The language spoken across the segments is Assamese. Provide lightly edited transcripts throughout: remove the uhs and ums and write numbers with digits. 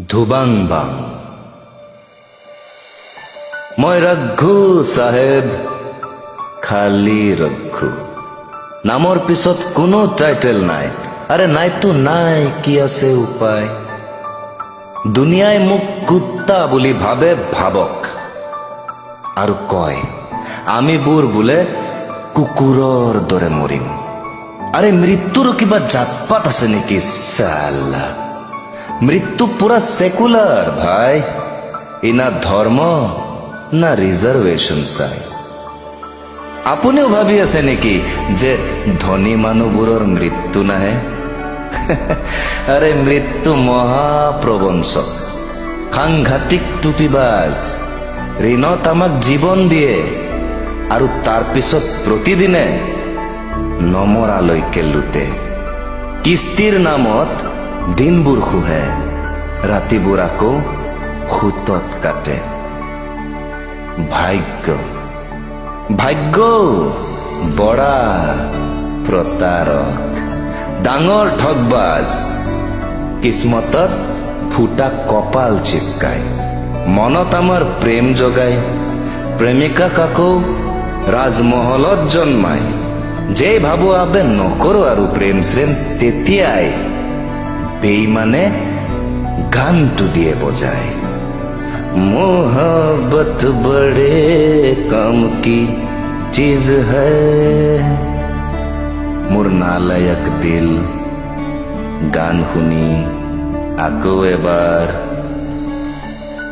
ধুবাং-বাং। মই ৰঘু চাহেব, খালি ৰঘু। নামৰ পিছত কোনো টাইটেল নাই। আৰে নাইতো নাই, কি আছে উপায়? দুনিয়াই মোক কুত্তা বুলি ভাবে, ভাবক। আৰু কয় আমিবোৰ বোলে কুকুৰৰ দৰে মৰিম। আৰে মৃত্যুৰো কিবা জাতপাত আছে নেকি? সালা মৃত্যু পুরা সেকুলার ভাই। ই না ধর্ম না রিজার্ভেশন চাই। আপুনিও ভাবি আছে নেকি যে ধনী মানুহবোৰৰ মৃত্যু নাহে? আৰে মৃত্যু মহাপ্ৰবঞ্চক, সাংঘাতিক টুপিবাজ। ঋণত আমাক জীৱন দিয়ে আৰু তাৰ পিছত প্ৰতিদিনে নমৰালৈকে লুটে। কিস্তিৰ নামত দিনবোৰ শুহে, ৰাতিবোৰ আকৌ সুতত কাটে। ভাগ্য বৰা প্ৰতাৰক, ডাঙৰ ঠগবাজ। কিসমতত ফুটা কপাল চিপকায়, মনত আমাৰ প্ৰেম জগায়। প্ৰেমিকা কাকো ৰাজমহলত জন্মায়। যে ভাবো আবে নকৰো আৰু প্ৰেম শ্ৰেম, তেতিয়াই বেইমানে গানটো দিয়ে বজায়। मोहब्बत बड़े काम की चीज है। मोर नालायक दिल গান শুনি আকৌ এবাৰ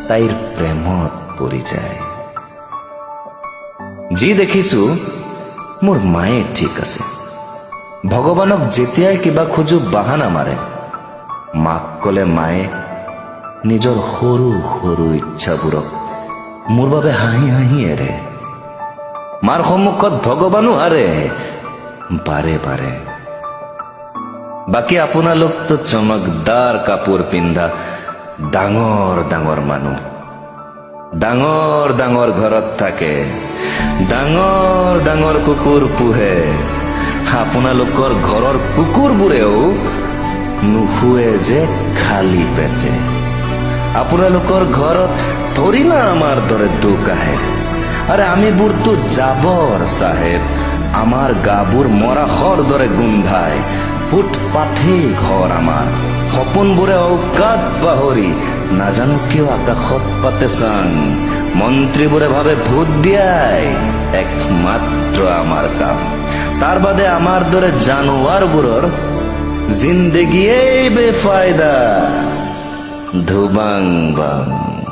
তাইৰ প্ৰেমত পৰি যায়। যি দেখিছো মোৰ মায়ে ঠিক আছে। ভগৱানক যেতিয়াই কিবা খোজো বাহানা মাৰে। মাক কলে মায়ে নিজৰ সৰু সৰু ইচ্ছাবোৰক মোৰ বাবে হাঁহি হাঁহি এৰে। মাৰ সন্মুখত ভগৱানো হাৰে বাৰে বাৰে। বাকী আপোনালোকতো চমকদাৰ কাপোৰ পিন্ধা ডাঙৰ ডাঙৰ মানুহ, ডাঙৰ ডাঙৰ ঘৰত থাকে, ডাঙৰ ডাঙৰ কুকুৰ পোহে। আপোনালোকৰ ঘৰৰ কুকুৰবোৰেও নুশুৱে যে খালী পেটে। আপোনালোকৰ ঘৰত থৰি না আমাৰ দৰে দুখ আহে। আৰে আমিবোৰতো জাবৰ চাহেব। আমাৰ গাবোৰ মৰাশৰ দৰে গোন্ধায়। ফুটপাথেই ঘৰ আমাৰ। সপোনবোৰে ঔকাত পাহৰি নাজানো কিয় আকাশত পাতে চাং। মন্ত্ৰীবোৰে ভাবে ভোট দিয়াই একমাত্ৰ আমাৰ কাম। তাৰ বাদে আমাৰ দৰে জানোৱাৰবোৰৰ জিন্দগীয়েই বেফায়দা। ধুবাং-বাং।